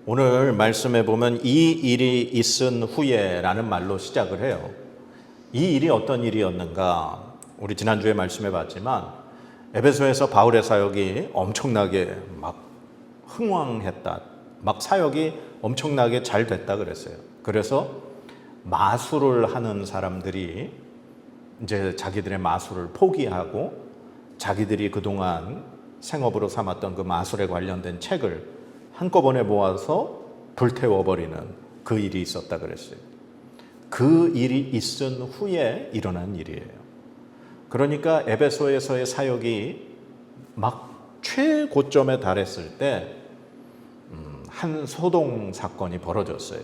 오늘 말씀해 보면 이 일이 있은 후에라는 말로 시작을 해요. 이 일이 어떤 일이었는가? 우리 지난주에 말씀해 봤지만 에베소에서 바울의 사역이 엄청나게 막 흥왕했다. 막 사역이 엄청나게 잘 됐다 그랬어요. 그래서 마술을 하는 사람들이 이제 자기들의 마술을 포기하고 자기들이 그동안 생업으로 삼았던 그 마술에 관련된 책을 한꺼번에 모아서 불태워버리는 그 일이 있었다 그랬어요. 그 일이 있은 후에 일어난 일이에요. 그러니까 에베소에서의 사역이 막 최고점에 달했을 때 한 소동 사건이 벌어졌어요.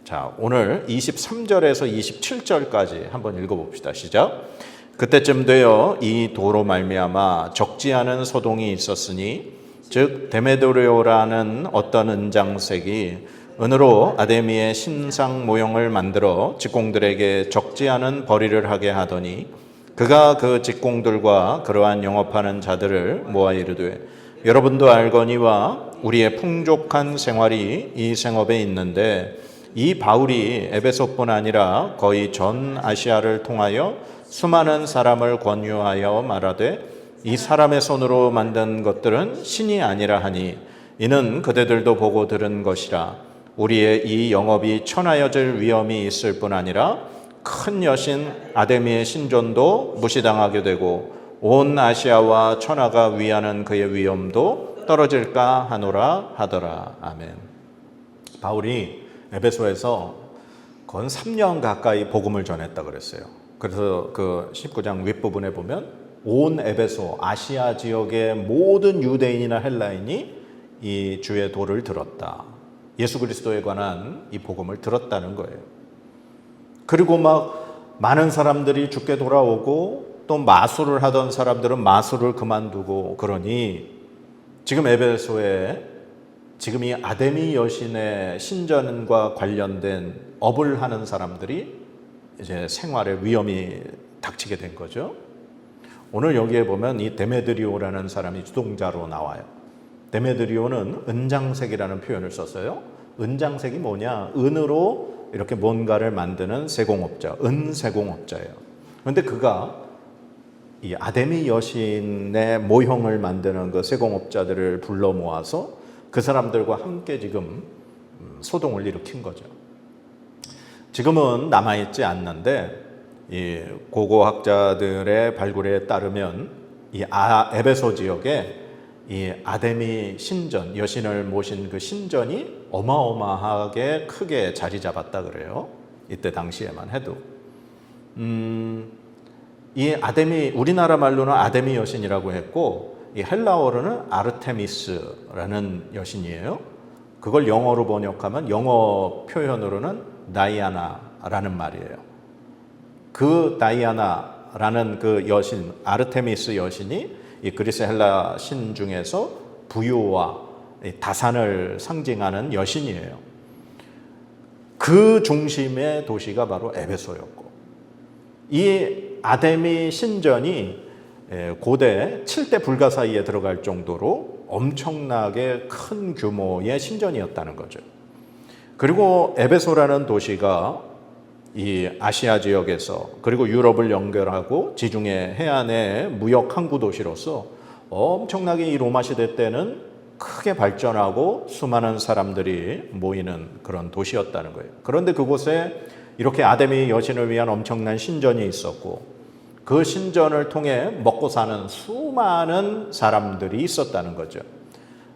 자, 오늘 23절에서 27절까지 한번 읽어봅시다. 시작. 그때쯤 되어 이 도로 말미암아 적지 않은 소동이 있었으니 즉 데메드리오라는 어떤 은장색이 은으로 아데미의 신상 모형을 만들어 직공들에게 적지 않은 벌이를 하게 하더니 그가 그 직공들과 그러한 영업하는 자들을 모아 이르되 여러분도 알거니와 우리의 풍족한 생활이 이 생업에 있는데 이 바울이 에베소뿐 아니라 거의 전 아시아를 통하여 수많은 사람을 권유하여 말하되 이 사람의 손으로 만든 것들은 신이 아니라 하니 이는 그대들도 보고 들은 것이라. 우리의 이 영업이 천하여질 위험이 있을 뿐 아니라 큰 여신 아데미의 신전도 무시당하게 되고 온 아시아와 천하가 위하는 그의 위엄도 떨어질까 하노라 하더라. 아멘. 바울이 에베소에서 건 3년 가까이 복음을 전했다 그랬어요. 그래서 그 19장 윗부분에 보면 온 에베소 아시아 지역의 모든 유대인이나 헬라인이 이 주의 도를 들었다. 예수 그리스도에 관한 이 복음을 들었다는 거예요. 그리고 막 많은 사람들이 주께 돌아오고 또 마술을 하던 사람들은 마술을 그만두고 그러니 지금 에베소에 지금 이 아데미 여신의 신전과 관련된 업을 하는 사람들이 이제 생활에 위험이 닥치게 된 거죠. 오늘 여기에 보면 이 데메드리오라는 사람이 주동자로 나와요. 데메드리오는 은장색이라는 표현을 썼어요. 은장색이 뭐냐? 은으로 이렇게 뭔가를 만드는 세공업자, 은세공업자예요. 그런데 그가 이 아데미 여신의 모형을 만드는 그 세공업자들을 불러 모아서 그 사람들과 함께 지금 소동을 일으킨 거죠. 지금은 남아있지 않는데 이 고고학자들의 발굴에 따르면 이 에베소 지역에 이 아데미 신전, 여신을 모신 그 신전이 어마어마하게 크게 자리 잡았다 그래요. 이때 당시에만 해도. 이 아데미, 우리나라 말로는 아데미 여신이라고 했고 이 헬라어로는 아르테미스라는 여신이에요. 그걸 영어로 번역하면 영어 표현으로는 다이아나라는 말이에요. 그 다이아나라는 그 여신, 아르테미스 여신이 이 그리스 헬라 신 중에서 부유와 다산을 상징하는 여신이에요. 그 중심의 도시가 바로 에베소였고 이 아데미 신전이 고대 7대 불가 사이에 들어갈 정도로 엄청나게 큰 규모의 신전이었다는 거죠. 그리고 에베소라는 도시가 이 아시아 지역에서 그리고 유럽을 연결하고 지중해 해안의 무역 항구 도시로서 엄청나게 이 로마 시대 때는 크게 발전하고 수많은 사람들이 모이는 그런 도시였다는 거예요. 그런데 그곳에 이렇게 아데미 여신을 위한 엄청난 신전이 있었고 그 신전을 통해 먹고 사는 수많은 사람들이 있었다는 거죠.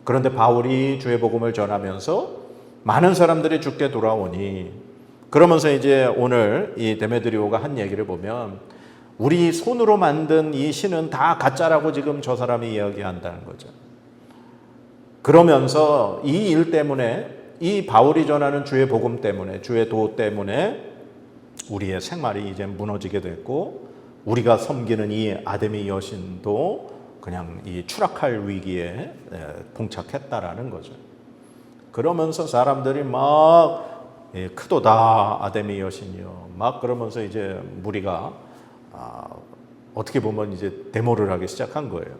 그런데 바울이 주의 복음을 전하면서 많은 사람들이 주께 돌아오니 그러면서 이제 오늘 이 데메드리오가 한 얘기를 보면 우리 손으로 만든 이 신은 다 가짜라고 지금 저 사람이 이야기한다는 거죠. 그러면서 이 일 때문에 이 바울이 전하는 주의 복음 때문에 주의 도 때문에 우리의 생활이 이제 무너지게 됐고 우리가 섬기는 이 아데미 여신도 그냥 이 추락할 위기에 봉착했다라는 거죠. 그러면서 사람들이 막 크도다 아데미 여신이요 막 그러면서 이제 무리가 어떻게 보면 이제 데모를 하기 시작한 거예요.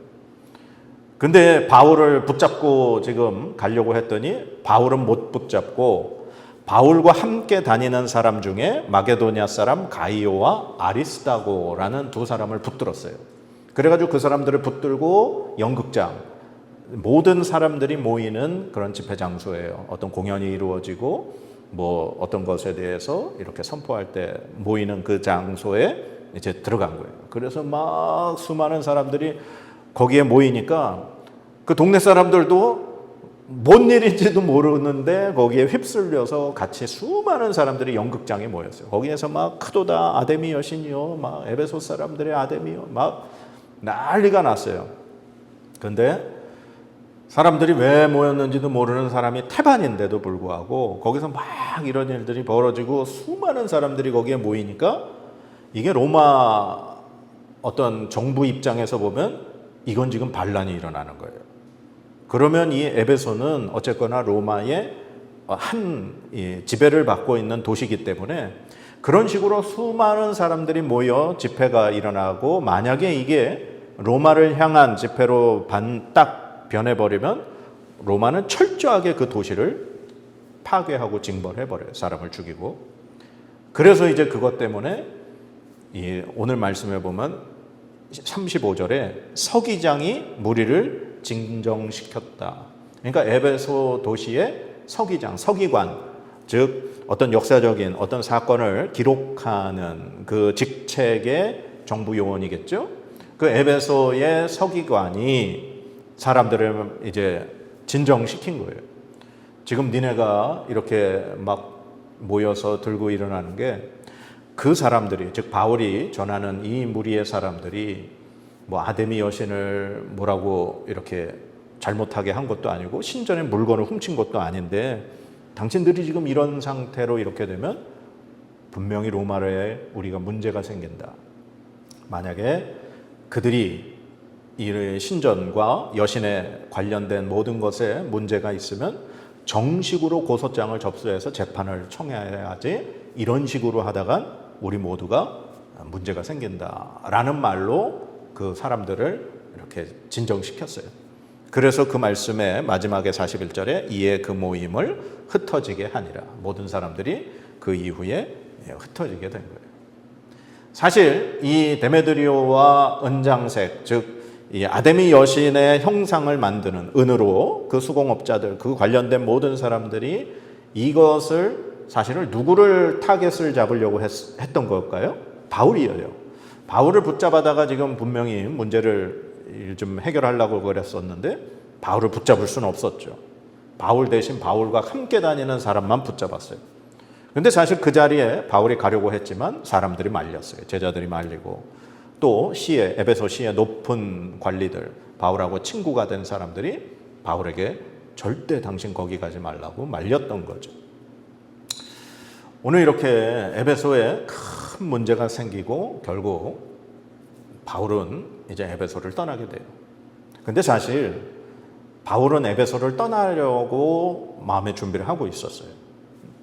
근데 바울을 붙잡고 지금 가려고 했더니 바울은 못 붙잡고 바울과 함께 다니는 사람 중에 마게도냐 사람 가이오와 아리스다고라는 두 사람을 붙들었어요. 그래가지고 그 사람들을 붙들고 연극장, 모든 사람들이 모이는 그런 집회 장소예요. 어떤 공연이 이루어지고 뭐 어떤 것에 대해서 이렇게 선포할 때 모이는 그 장소에 이제 들어간 거예요. 그래서 막 수많은 사람들이 거기에 모이니까 그 동네 사람들도 뭔 일인지도 모르는데 거기에 휩쓸려서 같이 수많은 사람들이 연극장에 모였어요. 거기에서 막 크도다 아데미 여신이요, 막 에베소 사람들의 아데미요, 막 난리가 났어요. 근데 사람들이 왜 모였는지도 모르는 사람이 태반인데도 불구하고 거기서 막 이런 일들이 벌어지고 수많은 사람들이 거기에 모이니까 이게 로마 어떤 정부 입장에서 보면 이건 지금 반란이 일어나는 거예요. 그러면 이 에베소는 어쨌거나 로마의 한 지배를 받고 있는 도시이기 때문에 그런 식으로 수많은 사람들이 모여 집회가 일어나고 만약에 이게 로마를 향한 집회로 딱 변해버리면 로마는 철저하게 그 도시를 파괴하고 징벌해버려요. 사람을 죽이고. 그래서 이제 그것 때문에 오늘 말씀에 보면 35절에 서기장이 무리를 진정시켰다. 그러니까 에베소 도시의 서기장, 서기관, 즉 어떤 역사적인 어떤 사건을 기록하는 그 직책의 정부 요원이겠죠. 그 에베소의 서기관이 사람들을 이제 진정시킨 거예요. 지금 니네가 이렇게 막 모여서 들고 일어나는 게 그 사람들이, 즉 바울이 전하는 이 무리의 사람들이 뭐 아데미 여신을 뭐라고 이렇게 잘못하게 한 것도 아니고 신전의 물건을 훔친 것도 아닌데 당신들이 지금 이런 상태로 이렇게 되면 분명히 로마에 우리가 문제가 생긴다. 만약에 그들이 이 신전과 여신에 관련된 모든 것에 문제가 있으면 정식으로 고소장을 접수해서 재판을 청해야지 이런 식으로 하다간 우리 모두가 문제가 생긴다라는 말로 그 사람들을 이렇게 진정시켰어요. 그래서 그 말씀의 마지막에 41절에 이에 그 모임을 흩어지게 하니라. 모든 사람들이 그 이후에 흩어지게 된 거예요. 사실 이 데메드리오와 은장색, 즉 이 아데미 여신의 형상을 만드는 은으로 그 수공업자들, 그 관련된 모든 사람들이 이것을 사실은 누구를 타겟을 잡으려고 했던 걸까요? 바울이에요. 바울을 붙잡아다가 지금 분명히 문제를 좀 해결하려고 그랬었는데 바울을 붙잡을 수는 없었죠. 바울 대신 바울과 함께 다니는 사람만 붙잡았어요. 근데 사실 그 자리에 바울이 가려고 했지만 사람들이 말렸어요. 제자들이 말리고 또 시의 에베소 시의 높은 관리들, 바울하고 친구가 된 사람들이 바울에게 절대 당신 거기 가지 말라고 말렸던 거죠. 오늘 이렇게 에베소에 큰 문제가 생기고 결국 바울은 이제 에베소를 떠나게 돼요. 근데 사실 바울은 에베소를 떠나려고 마음의 준비를 하고 있었어요.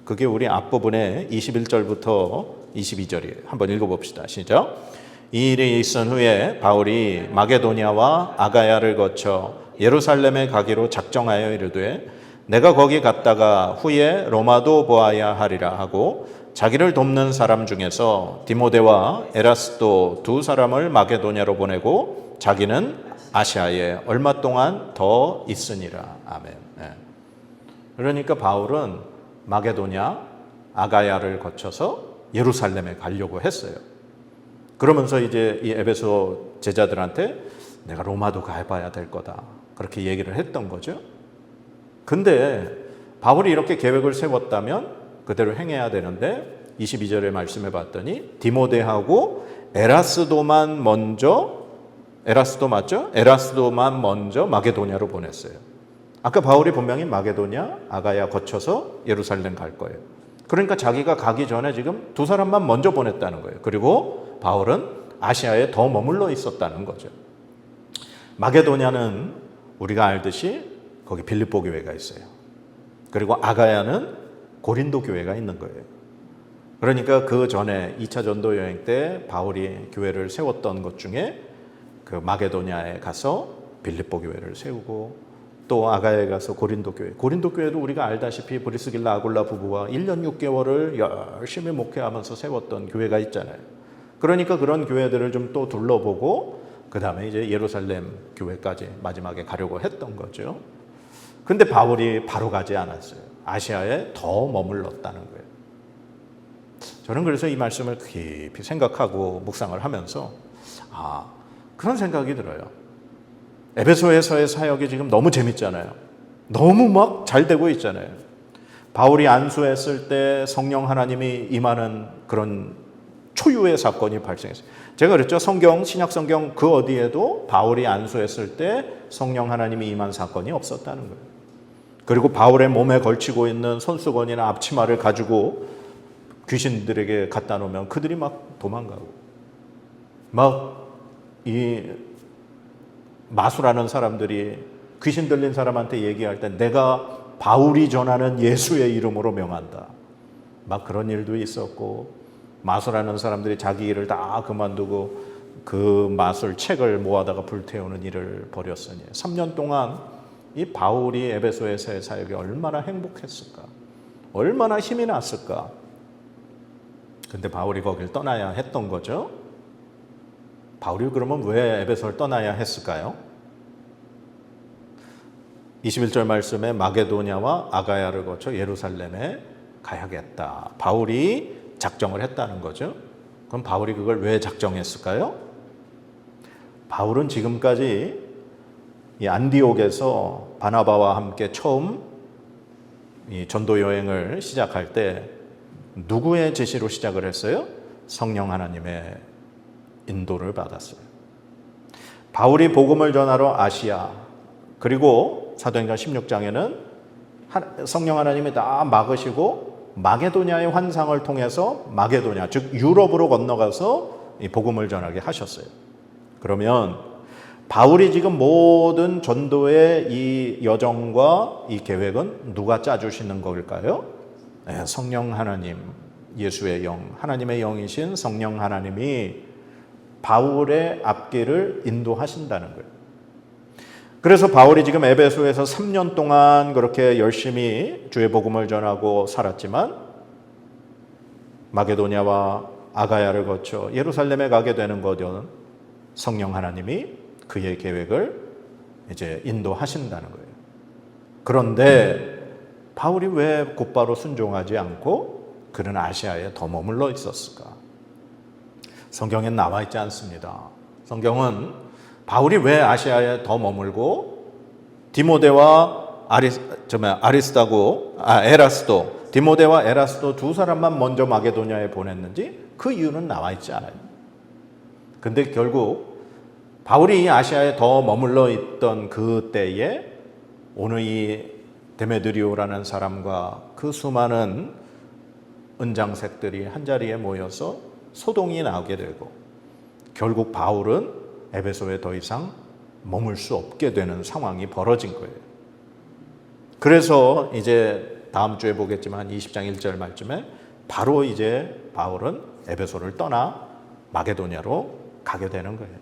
그게 우리 앞부분에 21절부터 22절이에요. 한번 읽어봅시다. 시작. 이 일이 있은 후에 바울이 마게도냐와 아가야를 거쳐 예루살렘에 가기로 작정하여 이르되 내가 거기 갔다가 후에 로마도 보아야 하리라 하고 자기를 돕는 사람 중에서 디모데와 에라스도 두 사람을 마게도냐로 보내고 자기는 아시아에 얼마 동안 더 있으니라. 아멘. 네. 그러니까 바울은 마게도냐, 아가야를 거쳐서 예루살렘에 가려고 했어요. 그러면서 이제 이 에베소 제자들한테 내가 로마도 가봐야 될 거다. 그렇게 얘기를 했던 거죠. 근데 바울이 이렇게 계획을 세웠다면 그대로 행해야 되는데 22절에 말씀해 봤더니 디모데하고 에라스도만 먼저, 에라스도 맞죠? 에라스도만 먼저 마게도냐로 보냈어요. 아까 바울이 분명히 마게도냐, 아가야 거쳐서 예루살렘 갈 거예요. 그러니까 자기가 가기 전에 지금 두 사람만 먼저 보냈다는 거예요. 그리고 바울은 아시아에 더 머물러 있었다는 거죠. 마게도냐는 우리가 알듯이 거기 빌립보 교회가 있어요. 그리고 아가야는 고린도 교회가 있는 거예요. 그러니까 그 전에 2차 전도 여행 때 바울이 교회를 세웠던 것 중에 그 마게도냐에 가서 빌립보 교회를 세우고 또 아가야에 가서 고린도 교회도 우리가 알다시피 브리스길라 아굴라 부부와 1년 6개월을 열심히 목회하면서 세웠던 교회가 있잖아요. 그러니까 그런 교회들을 좀 또 둘러보고 그 다음에 이제 예루살렘 교회까지 마지막에 가려고 했던 거죠. 근데 바울이 바로 가지 않았어요. 아시아에 더 머물렀다는 거예요. 저는 그래서 이 말씀을 깊이 생각하고 묵상을 하면서 그런 생각이 들어요. 에베소에서의 사역이 지금 너무 재밌잖아요. 너무 막 잘 되고 있잖아요. 바울이 안수했을 때 성령 하나님이 임하는 그런 초유의 사건이 발생했어요. 제가 그랬죠. 신약 성경 그 어디에도 바울이 안수했을 때 성령 하나님이 임한 사건이 없었다는 거예요. 그리고 바울의 몸에 걸치고 있는 손수건이나 앞치마를 가지고 귀신들에게 갖다 놓으면 그들이 막 도망가고 막 이 마술하는 사람들이 귀신 들린 사람한테 얘기할 때 내가 바울이 전하는 예수의 이름으로 명한다. 막 그런 일도 있었고 마술하는 사람들이 자기 일을 다 그만두고 그 마술 책을 모아다가 불태우는 일을 벌였으니 3년 동안 이 바울이 에베소에서의 사역이 얼마나 행복했을까? 얼마나 힘이 났을까? 근데 바울이 거길 떠나야 했던 거죠. 바울이 그러면 왜 에베소를 떠나야 했을까요? 21절 말씀에 마게도냐와 아가야를 거쳐 예루살렘에 가야겠다. 바울이 작정을 했다는 거죠. 그럼 바울이 그걸 왜 작정했을까요? 바울은 지금까지 이 안디옥에서 바나바와 함께 처음 이 전도 여행을 시작할 때 누구의 지시로 시작을 했어요? 성령 하나님의 인도를 받았어요. 바울이 복음을 전하러 아시아 그리고 사도행전 16장에는 성령 하나님이 다 막으시고 마게도냐의 환상을 통해서 마게도냐 즉 유럽으로 건너가서 이 복음을 전하게 하셨어요. 그러면 바울이 지금 모든 전도의 이 여정과 이 계획은 누가 짜주시는 걸까요? 성령 하나님, 예수의 영, 하나님의 영이신 성령 하나님이 바울의 앞길을 인도하신다는 거예요. 그래서 바울이 지금 에베소에서 3년 동안 그렇게 열심히 주의 복음을 전하고 살았지만 마게도냐와 아가야를 거쳐 예루살렘에 가게 되는 것은 성령 하나님이 그의 계획을 이제 인도하신다는 거예요. 그런데 바울이 왜 곧바로 순종하지 않고 그는 아시아에 더 머물러 있었을까? 성경엔 나와 있지 않습니다. 성경은 바울이 왜 아시아에 더 머물고 디모데와 에라스도, 디모데와 에라스도 두 사람만 먼저 마게도냐에 보냈는지 그 이유는 나와 있지 않아요. 근데 결국 바울이 아시아에 더 머물러 있던 그 때에 오늘 이 데메드리오라는 사람과 그 수많은 은장색들이 한자리에 모여서 소동이 나게 되고 결국 바울은 에베소에 더 이상 머물 수 없게 되는 상황이 벌어진 거예요. 그래서 이제 다음 주에 보겠지만 20장 1절 말쯤에 바로 이제 바울은 에베소를 떠나 마게도냐로 가게 되는 거예요.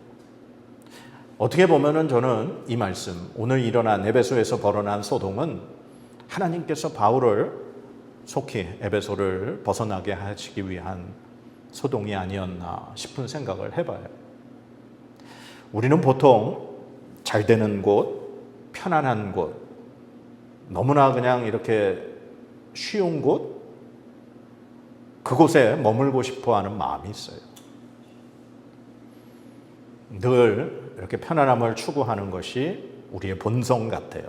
어떻게 보면은 저는 이 말씀, 오늘 일어난 에베소에서 벌어난 소동은 하나님께서 바울을 속히 에베소를 벗어나게 하시기 위한 소동이 아니었나 싶은 생각을 해봐요. 우리는 보통 잘 되는 곳, 편안한 곳, 너무나 그냥 이렇게 쉬운 곳, 그곳에 머물고 싶어 하는 마음이 있어요. 늘 이렇게 편안함을 추구하는 것이 우리의 본성 같아요.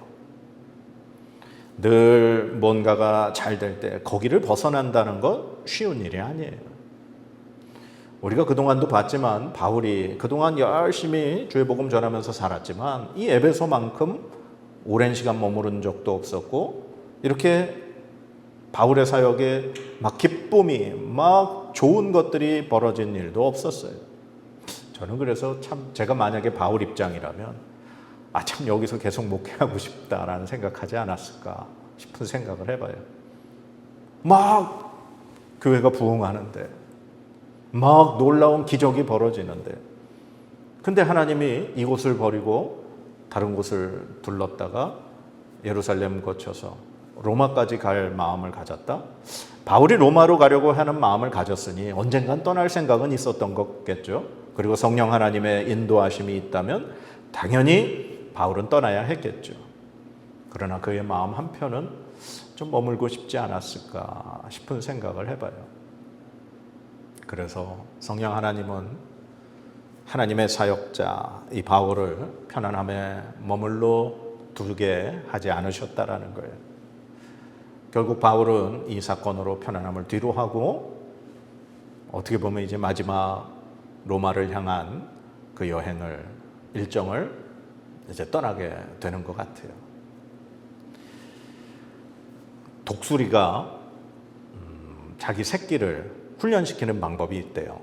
늘 뭔가가 잘 될 때 거기를 벗어난다는 것 쉬운 일이 아니에요. 우리가 그동안도 봤지만 바울이 그동안 열심히 주의 복음 전하면서 살았지만 이 에베소만큼 오랜 시간 머무른 적도 없었고 이렇게 바울의 사역에 막 기쁨이 막 좋은 것들이 벌어진 일도 없었어요. 저는 그래서 참 제가 만약에 바울 입장이라면 참 여기서 계속 목회하고 싶다라는 생각하지 않았을까 싶은 생각을 해봐요. 막 교회가 부흥하는데 막 놀라운 기적이 벌어지는데 근데 하나님이 이곳을 버리고 다른 곳을 둘렀다가 예루살렘 거쳐서 로마까지 갈 마음을 가졌다. 바울이 로마로 가려고 하는 마음을 가졌으니 언젠간 떠날 생각은 있었던 거겠죠. 그리고 성령 하나님의 인도하심이 있다면 당연히 바울은 떠나야 했겠죠. 그러나 그의 마음 한편은 좀 머물고 싶지 않았을까 싶은 생각을 해봐요. 그래서 성령 하나님은 하나님의 사역자 이 바울을 편안함에 머물러 두게 하지 않으셨다라는 거예요. 결국 바울은 이 사건으로 편안함을 뒤로 하고 어떻게 보면 이제 마지막 로마를 향한 그 일정을 이제 떠나게 되는 것 같아요. 독수리가 자기 새끼를 훈련시키는 방법이 있대요.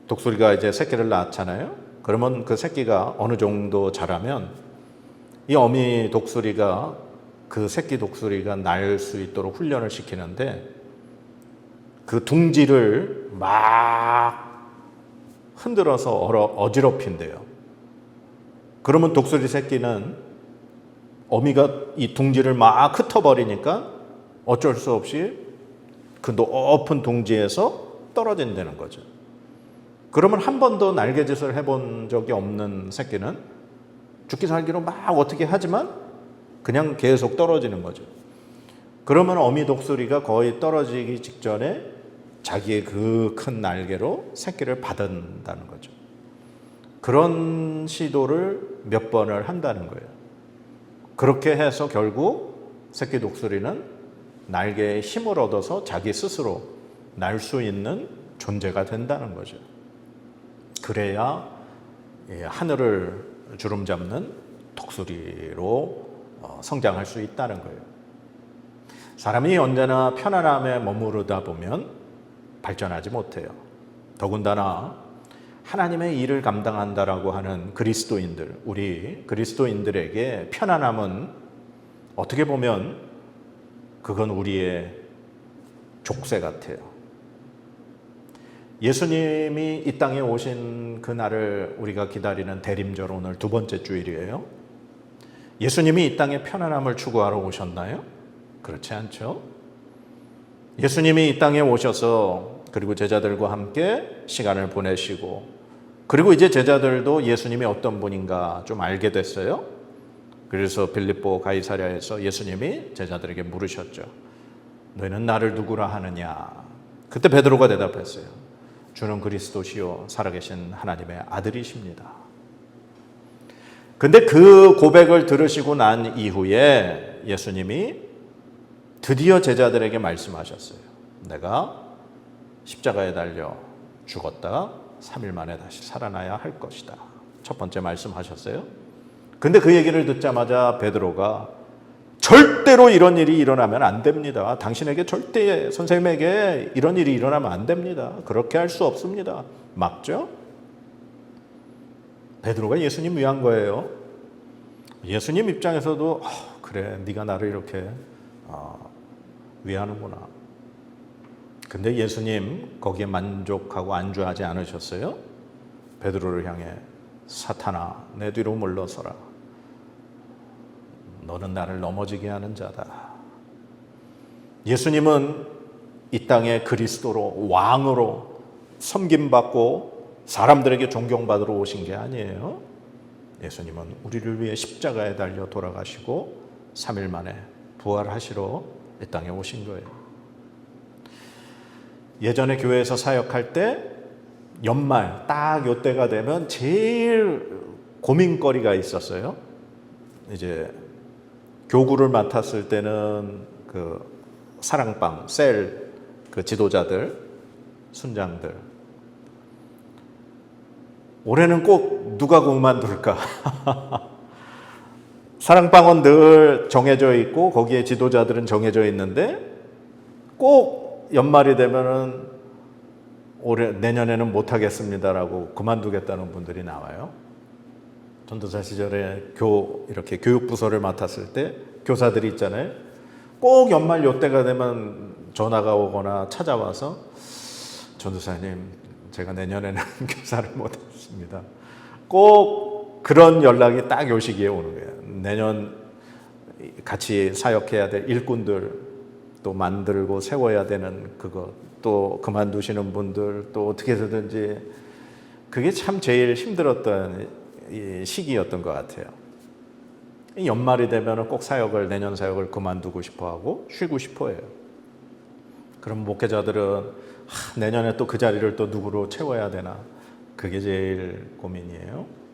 독수리가 이제 새끼를 낳잖아요. 그러면 그 새끼가 어느 정도 자라면 이 어미 독수리가 그 새끼 독수리가 날 수 있도록 훈련을 시키는데 그 둥지를 막 흔들어서 어지럽힌대요. 그러면 독수리 새끼는 어미가 이 둥지를 막 흩어버리니까 어쩔 수 없이 그 높은 둥지에서 떨어진다는 거죠. 그러면 한 번도 날개짓을 해본 적이 없는 새끼는 죽기 살기로 막 어떻게 하지만 그냥 계속 떨어지는 거죠. 그러면 어미 독수리가 거의 떨어지기 직전에 자기의 그 큰 날개로 새끼를 받는다는 거죠. 그런 시도를 몇 번을 한다는 거예요. 그렇게 해서 결국 새끼 독수리는 날개에 힘을 얻어서 자기 스스로 날 수 있는 존재가 된다는 거죠. 그래야 하늘을 주름잡는 독수리로 성장할 수 있다는 거예요. 사람이 언제나 편안함에 머무르다 보면 발전하지 못해요. 더군다나 하나님의 일을 감당한다라고 하는 그리스도인들, 우리 그리스도인들에게 편안함은 어떻게 보면 그건 우리의 족쇄 같아요. 예수님이 이 땅에 오신 그날을 우리가 기다리는 대림절, 오늘 두 번째 주일이에요. 예수님이 이 땅에 편안함을 추구하러 오셨나요? 그렇지 않죠. 예수님이 이 땅에 오셔서 그리고 제자들과 함께 시간을 보내시고 그리고 이제 제자들도 예수님이 어떤 분인가 좀 알게 됐어요. 그래서 빌립보 가이사랴에서 예수님이 제자들에게 물으셨죠. 너희는 나를 누구라 하느냐? 그때 베드로가 대답했어요. 주는 그리스도시요 살아계신 하나님의 아들이십니다. 근데 그 고백을 들으시고 난 이후에 예수님이 드디어 제자들에게 말씀하셨어요. 내가 십자가에 달려 죽었다가 3일 만에 다시 살아나야 할 것이다. 첫 번째 말씀하셨어요. 근데 그 얘기를 듣자마자 베드로가 절대로 이런 일이 일어나면 안 됩니다. 당신에게 절대 선생님에게 이런 일이 일어나면 안 됩니다. 그렇게 할 수 없습니다. 막죠? 베드로가 예수님 위한 거예요. 예수님 입장에서도 그래 네가 나를 이렇게 위하는구나. 근데 예수님 거기에 만족하고 안주하지 않으셨어요. 베드로를 향해 사탄아 내 뒤로 물러서라. 너는 나를 넘어지게 하는 자다. 예수님은 이 땅에 그리스도로 왕으로 섬김받고 사람들에게 존경받으러 오신 게 아니에요. 예수님은 우리를 위해 십자가에 달려 돌아가시고 3일 만에 부활하시러 이 땅에 오신 거예요. 예전에 교회에서 사역할 때 연말 딱 요때가 되면 제일 고민거리가 있었어요. 이제 교구를 맡았을 때는 그 사랑방, 셀 그 지도자들, 순장들. 올해는 꼭 누가 그만둘까? 사랑방은 늘 정해져 있고 거기에 지도자들은 정해져 있는데 꼭 연말이 되면은 내년에는 못하겠습니다라고 그만두겠다는 분들이 나와요. 전도사 시절에 이렇게 교육부서를 맡았을 때 교사들이 있잖아요. 꼭 연말 요때가 되면 전화가 오거나 찾아와서 전도사님 제가 내년에는 교사를 못하겠습니다. 꼭 그런 연락이 딱 요 시기에 오는 거예요. 내년 같이 사역해야 될 일꾼들 또 만들고 세워야 되는 그거, 또 그만두시는 분들, 또 어떻게 해서든지, 그게 참 제일 힘들었던 시기였던 것 같아요. 연말이 되면 꼭 내년 사역을 그만두고 싶어 하고 쉬고 싶어 해요. 그럼 목회자들은 내년에 또 그 자리를 또 누구로 채워야 되나, 그게 제일 고민이에요.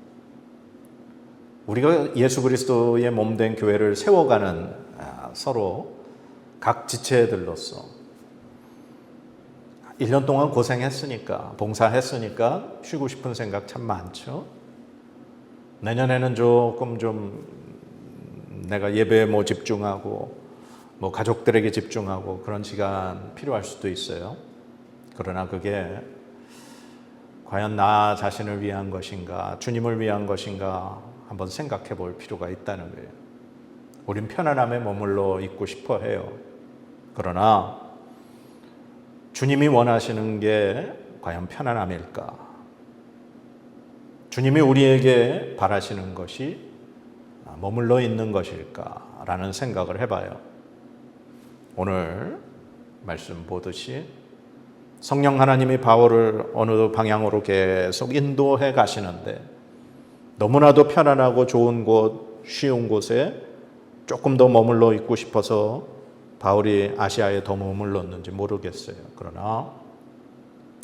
우리가 예수 그리스도의 몸된 교회를 세워가는 서로 각 지체들로서 1년 동안 고생했으니까, 봉사했으니까 쉬고 싶은 생각 참 많죠. 내년에는 조금 좀 내가 예배에 집중하고 가족들에게 집중하고 그런 시간 필요할 수도 있어요. 그러나 그게 과연 나 자신을 위한 것인가, 주님을 위한 것인가 한번 생각해 볼 필요가 있다는 거예요. 우린 편안함에 머물러 있고 싶어 해요. 그러나 주님이 원하시는 게 과연 편안함일까? 주님이 우리에게 바라시는 것이 머물러 있는 것일까? 라는 생각을 해봐요. 오늘 말씀 보듯이 성령 하나님이 바울을 어느 방향으로 계속 인도해 가시는데, 너무나도 편안하고 좋은 곳, 쉬운 곳에 조금 더 머물러 있고 싶어서 바울이 아시아에 더 머물렀는지 모르겠어요. 그러나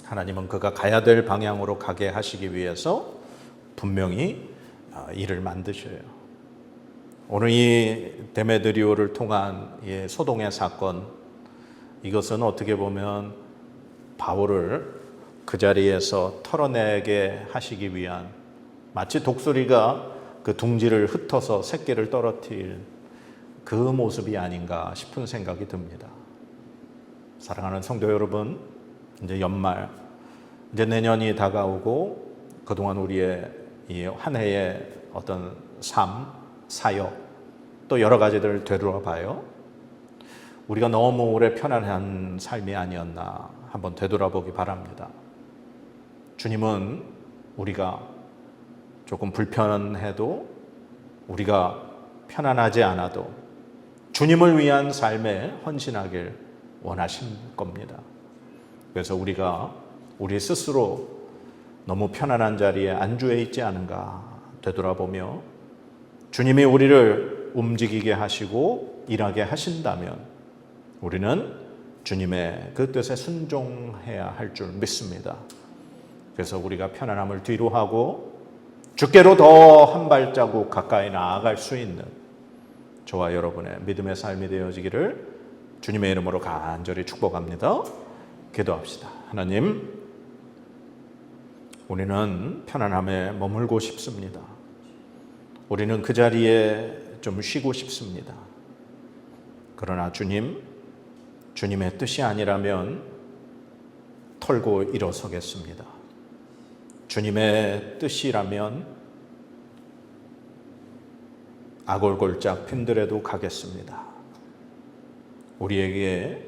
하나님은 그가 가야 될 방향으로 가게 하시기 위해서 분명히 일을 만드셔요. 오늘 이 데메드리오를 통한 이 소동의 사건, 이것은 어떻게 보면 바울을 그 자리에서 털어내게 하시기 위한, 마치 독수리가 그 둥지를 흩어서 새끼를 떨어뜨릴 그 모습이 아닌가 싶은 생각이 듭니다. 사랑하는 성도 여러분, 이제 연말, 이제 내년이 다가오고 그동안 우리의 이 한 해의 어떤 삶, 사역, 또 여러 가지들을 되돌아봐요. 우리가 너무 오래 편안한 삶이 아니었나 한번 되돌아보기 바랍니다. 주님은 우리가 조금 불편해도, 우리가 편안하지 않아도 주님을 위한 삶에 헌신하길 원하신 겁니다. 그래서 우리가 우리 스스로 너무 편안한 자리에 안주해 있지 않은가 되돌아보며, 주님이 우리를 움직이게 하시고 일하게 하신다면 우리는 주님의 그 뜻에 순종해야 할 줄 믿습니다. 그래서 우리가 편안함을 뒤로 하고 주께로 더 한 발자국 가까이 나아갈 수 있는 저와 여러분의 믿음의 삶이 되어지기를 주님의 이름으로 간절히 축복합니다. 기도합시다. 하나님, 우리는 편안함에 머물고 싶습니다. 우리는 그 자리에 좀 쉬고 싶습니다. 그러나 주님, 주님의 뜻이 아니라면 털고 일어서겠습니다. 주님의 뜻이라면 아골골짝 핀들에도 가겠습니다. 우리에게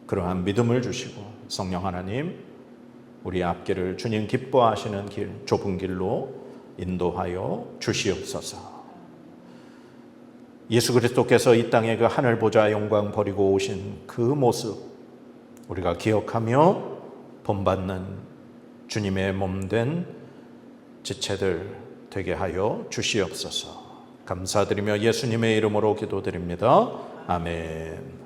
그러한 믿음을 주시고 성령 하나님, 우리 앞길을 주님 기뻐하시는 길, 좁은 길로 인도하여 주시옵소서. 예수 그리스도께서 이 땅에 그 하늘 보좌 영광 버리고 오신 그 모습 우리가 기억하며 본받는 주님의 몸된 지체들 되게 하여 주시옵소서. 감사드리며 예수님의 이름으로 기도드립니다. 아멘.